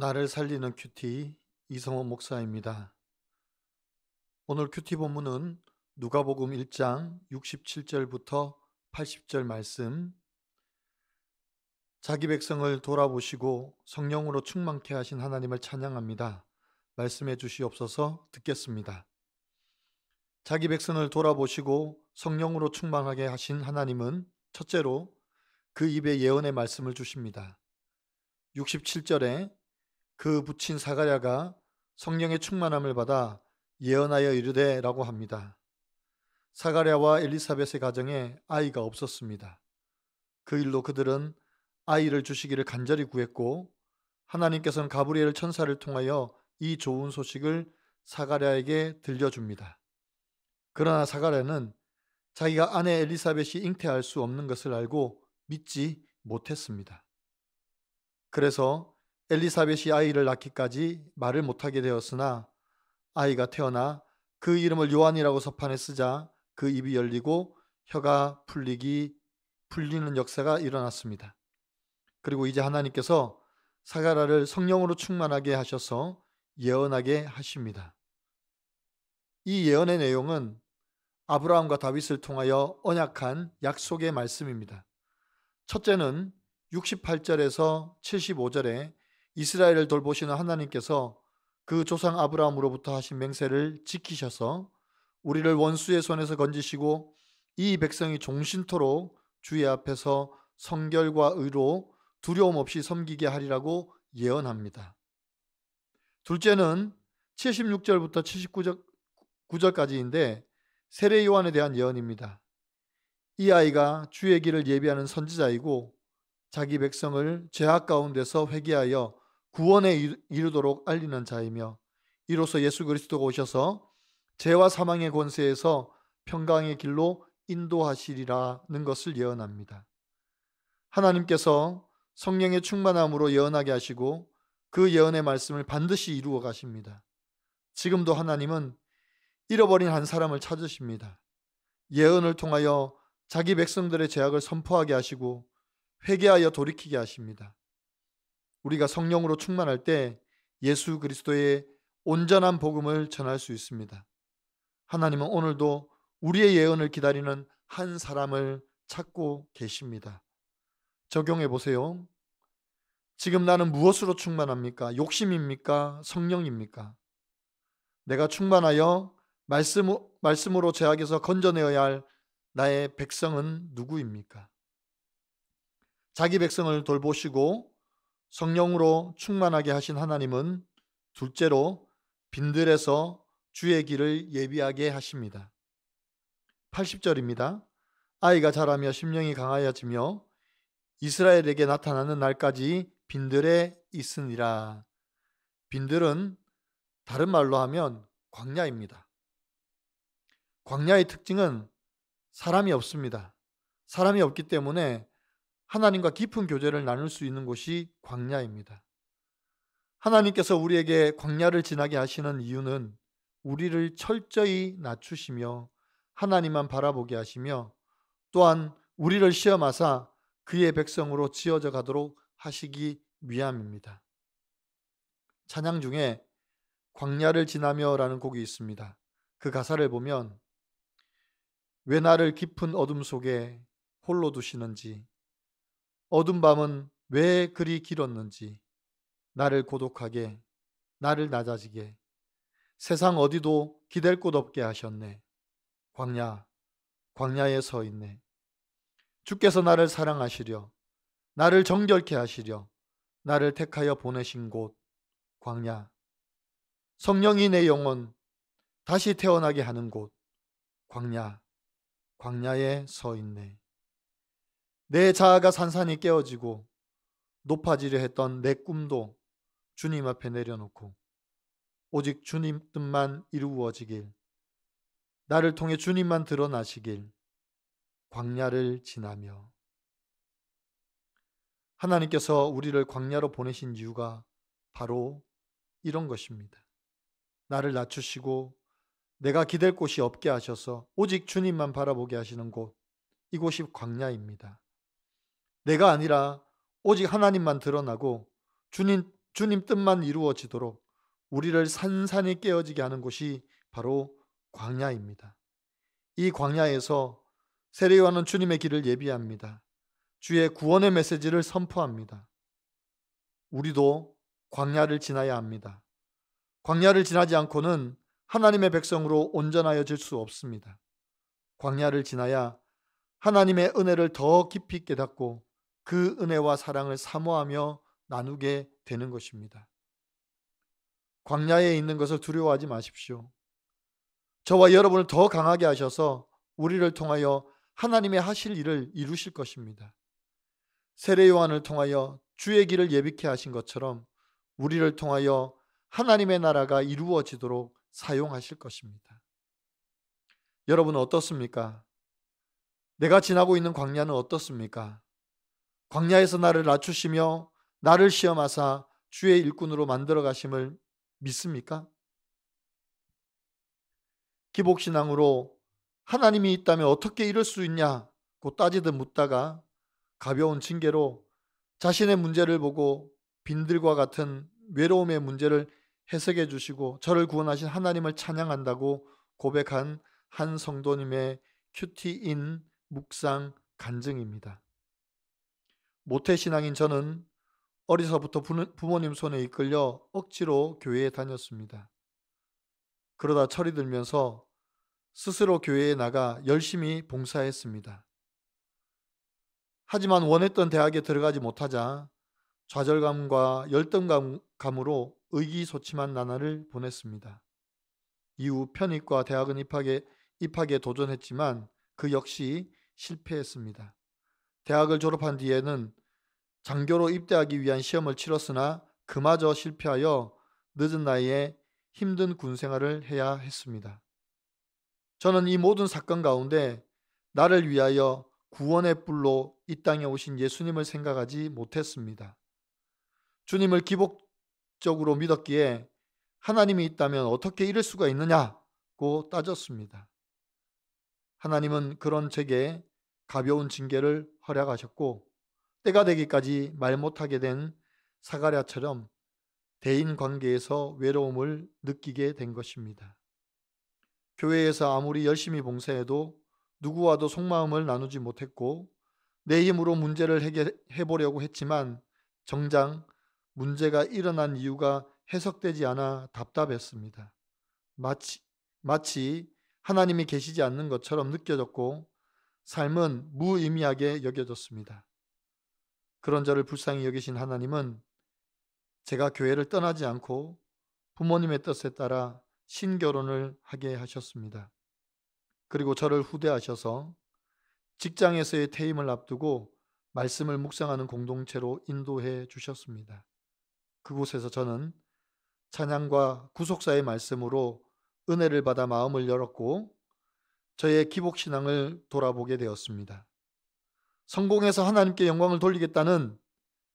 나를 살리는 큐티 이성호 목사입니다. 오늘 큐티 본문은 누가복음 1장 67절부터 80절 말씀. 자기 백성을 돌아보시고 성령으로 충만케 하신 하나님을 찬양합니다. 말씀해 주시옵소서. 듣겠습니다. 자기 백성을 돌아보시고 성령으로 충만하게 하신 하나님은 첫째로 그 입에 예언의 말씀을 주십니다. 67절에 그 붙인 사가랴가 성령의 충만함을 받아 예언하여 이르되 라고 합니다. 사가랴와 엘리사벳의 가정에 아이가 없었습니다. 그 일로 그들은 아이를 주시기를 간절히 구했고 하나님께서는 가브리엘 천사를 통하여 이 좋은 소식을 사가랴에게 들려줍니다. 그러나 사가랴는 자기가 아내 엘리사벳이 잉태할 수 없는 것을 알고 믿지 못했습니다. 그래서 엘리사벳이 아이를 낳기까지 말을 못하게 되었으나 아이가 태어나 그 이름을 요한이라고 서판에 쓰자 그 입이 열리고 혀가 풀리는 역사가 일어났습니다. 그리고 이제 하나님께서 사가랴를 성령으로 충만하게 하셔서 예언하게 하십니다. 이 예언의 내용은 아브라함과 다윗을 통하여 언약한 약속의 말씀입니다. 첫째는 68절에서 75절에 이스라엘을 돌보시는 하나님께서 그 조상 아브라함으로부터 하신 맹세를 지키셔서 우리를 원수의 손에서 건지시고 이 백성이 종신토록 주의 앞에서 성결과 의로 두려움 없이 섬기게 하리라고 예언합니다. 둘째는 76절부터 79절까지인데 세례 요한에 대한 예언입니다. 이 아이가 주의 길을 예비하는 선지자이고 자기 백성을 죄악 가운데서 회개하여 구원에 이르도록 알리는 자이며 이로써 예수 그리스도가 오셔서 죄와 사망의 권세에서 평강의 길로 인도하시리라는 것을 예언합니다. 하나님께서 성령의 충만함으로 예언하게 하시고 그 예언의 말씀을 반드시 이루어 가십니다. 지금도 하나님은 잃어버린 한 사람을 찾으십니다. 예언을 통하여 자기 백성들의 죄악을 선포하게 하시고 회개하여 돌이키게 하십니다. 우리가 성령으로 충만할 때 예수 그리스도의 온전한 복음을 전할 수 있습니다. 하나님은 오늘도 우리의 예언을 기다리는 한 사람을 찾고 계십니다. 적용해 보세요. 지금 나는 무엇으로 충만합니까? 욕심입니까? 성령입니까? 내가 충만하여 말씀으로 죄악에서 건져내어야 할 나의 백성은 누구입니까? 자기 백성을 돌보시고 성령으로 충만하게 하신 하나님은 둘째로 빈들에서 주의 길을 예비하게 하십니다. 80절입니다. 아이가 자라며 심령이 강하여지며 이스라엘에게 나타나는 날까지 빈들에 있으니라. 빈들은 다른 말로 하면 광야입니다. 광야의 특징은 사람이 없습니다. 사람이 없기 때문에 하나님과 깊은 교제를 나눌 수 있는 곳이 광야입니다. 하나님께서 우리에게 광야를 지나게 하시는 이유는 우리를 철저히 낮추시며 하나님만 바라보게 하시며 또한 우리를 시험하사 그의 백성으로 지어져 가도록 하시기 위함입니다. 찬양 중에 광야를 지나며라는 곡이 있습니다. 그 가사를 보면 왜 나를 깊은 어둠 속에 홀로 두시는지, 어둠 밤은 왜 그리 길었는지, 나를 고독하게, 나를 낮아지게, 세상 어디도 기댈 곳 없게 하셨네. 광야에 서 있네. 주께서 나를 사랑하시려, 나를 정결케 하시려, 나를 택하여 보내신 곳, 광야. 성령이 내 영혼 다시 태어나게 하는 곳, 광야에 서 있네. 내 자아가 산산이 깨어지고 높아지려 했던 내 꿈도 주님 앞에 내려놓고 오직 주님 뜻만 이루어지길, 나를 통해 주님만 드러나시길 광야를 지나며. 하나님께서 우리를 광야로 보내신 이유가 바로 이런 것입니다. 나를 낮추시고 내가 기댈 곳이 없게 하셔서 오직 주님만 바라보게 하시는 곳, 이곳이 광야입니다. 내가 아니라 오직 하나님만 드러나고 주님 주님 뜻만 이루어지도록 우리를 산산이 깨어지게 하는 곳이 바로 광야입니다. 이 광야에서 세례요한은 주님의 길을 예비합니다. 주의 구원의 메시지를 선포합니다. 우리도 광야를 지나야 합니다. 광야를 지나지 않고는 하나님의 백성으로 온전하여질 수 없습니다. 광야를 지나야 하나님의 은혜를 더 깊이 깨닫고 그 은혜와 사랑을 사모하며 나누게 되는 것입니다. 광야에 있는 것을 두려워하지 마십시오. 저와 여러분을 더 강하게 하셔서 우리를 통하여 하나님의 하실 일을 이루실 것입니다. 세례 요한을 통하여 주의 길을 예비케 하신 것처럼 우리를 통하여 하나님의 나라가 이루어지도록 사용하실 것입니다. 여러분은 어떻습니까? 내가 지나고 있는 광야는 어떻습니까? 광야에서 나를 낮추시며 나를 시험하사 주의 일꾼으로 만들어 가심을 믿습니까? 기복신앙으로 하나님이 있다면 어떻게 이럴 수 있냐고 따지듯 묻다가 가벼운 징계로 자신의 문제를 보고 빈들과 같은 외로움의 문제를 해석해 주시고 저를 구원하신 하나님을 찬양한다고 고백한 한 성도님의 큐티인 묵상 간증입니다. 모태신앙인 저는 어려서부터 부모님 손에 이끌려 억지로 교회에 다녔습니다. 그러다 철이 들면서 스스로 교회에 나가 열심히 봉사했습니다. 하지만 원했던 대학에 들어가지 못하자 좌절감과 열등감으로 의기소침한 나날을 보냈습니다. 이후 편입과 대학은 입학에 도전했지만 그 역시 실패했습니다. 대학을 졸업한 뒤에는 장교로 입대하기 위한 시험을 치렀으나 그마저 실패하여 늦은 나이에 힘든 군 생활을 해야 했습니다. 저는 이 모든 사건 가운데 나를 위하여 구원의 뿔로 이 땅에 오신 예수님을 생각하지 못했습니다. 주님을 기복적으로 믿었기에 하나님이 있다면 어떻게 이럴 수가 있느냐고 따졌습니다. 하나님은 그런 제게 가벼운 징계를 허락하셨고 때가 되기까지 말 못하게 된 사가랴처럼 대인 관계에서 외로움을 느끼게 된 것입니다. 교회에서 아무리 열심히 봉사해도 누구와도 속마음을 나누지 못했고 내 힘으로 문제를 해결해 보려고 했지만 정작 문제가 일어난 이유가 해석되지 않아 답답했습니다. 마치 하나님이 계시지 않는 것처럼 느껴졌고 삶은 무의미하게 여겨졌습니다. 그런 저를 불쌍히 여기신 하나님은 제가 교회를 떠나지 않고 부모님의 뜻에 따라 신결혼을 하게 하셨습니다. 그리고 저를 후대하셔서 직장에서의 퇴임을 앞두고 말씀을 묵상하는 공동체로 인도해 주셨습니다. 그곳에서 저는 찬양과 구속사의 말씀으로 은혜를 받아 마음을 열었고 저의 기복신앙을 돌아보게 되었습니다. 성공해서 하나님께 영광을 돌리겠다는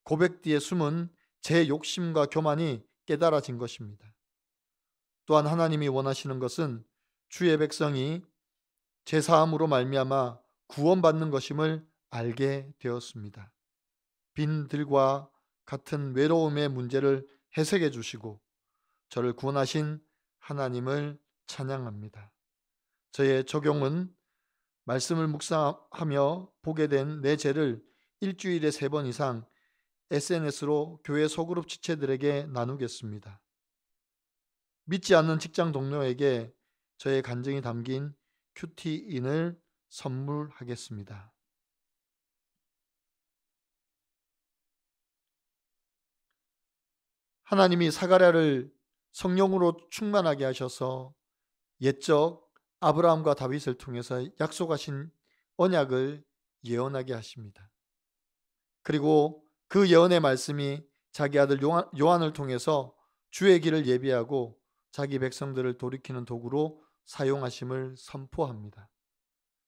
고백 뒤에 숨은 제 욕심과 교만이 깨달아진 것입니다. 또한 하나님이 원하시는 것은 주의 백성이 제사함으로 말미암아 구원받는 것임을 알게 되었습니다. 빈들과 같은 외로움의 문제를 해석해 주시고 저를 구원하신 하나님을 찬양합니다. 저의 적용은 말씀을 묵상하며 보게 된 내 죄를 일주일에 3번 이상 SNS로 교회 소그룹 지체들에게 나누겠습니다. 믿지 않는 직장 동료에게 저의 간증이 담긴 큐티인을 선물하겠습니다. 하나님이 사가랴를 성령으로 충만하게 하셔서 옛적 아브라함과 다윗을 통해서 약속하신 언약을 예언하게 하십니다. 그리고 그 예언의 말씀이 자기 아들 요한을 통해서 주의 길을 예비하고 자기 백성들을 돌이키는 도구로 사용하심을 선포합니다.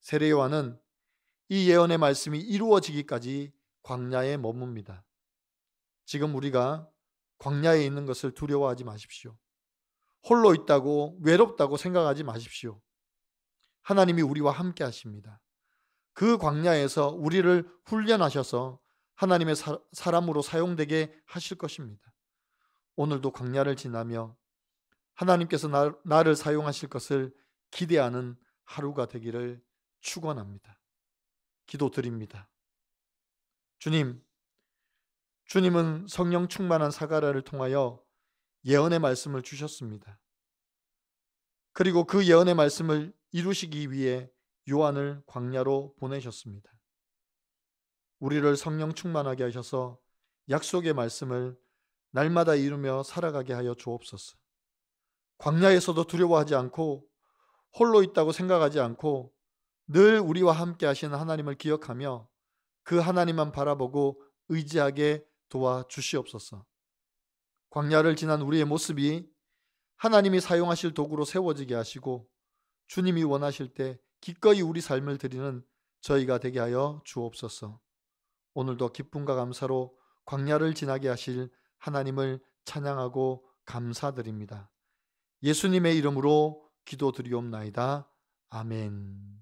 세례 요한은 이 예언의 말씀이 이루어지기까지 광야에 머뭅니다. 지금 우리가 광야에 있는 것을 두려워하지 마십시오. 홀로 있다고 외롭다고 생각하지 마십시오. 하나님이 우리와 함께 하십니다. 그 광야에서 우리를 훈련하셔서 하나님의 사람으로 사용되게 하실 것입니다. 오늘도 광야를 지나며 하나님께서 나를 사용하실 것을 기대하는 하루가 되기를 축원합니다. 기도드립니다. 주님은 성령 충만한 사가랴를 통하여 예언의 말씀을 주셨습니다. 그리고 그 예언의 말씀을 이루시기 위해 요한을 광야로 보내셨습니다. 우리를 성령 충만하게 하셔서 약속의 말씀을 날마다 이루며 살아가게 하여 주옵소서. 광야에서도 두려워하지 않고 홀로 있다고 생각하지 않고 늘 우리와 함께 하시는 하나님을 기억하며 그 하나님만 바라보고 의지하게 도와주시옵소서. 광야를 지난 우리의 모습이 하나님이 사용하실 도구로 세워지게 하시고 주님이 원하실 때 기꺼이 우리 삶을 드리는 저희가 되게 하여 주옵소서. 오늘도 기쁨과 감사로 광야를 지나게 하실 하나님을 찬양하고 감사드립니다. 예수님의 이름으로 기도드리옵나이다. 아멘.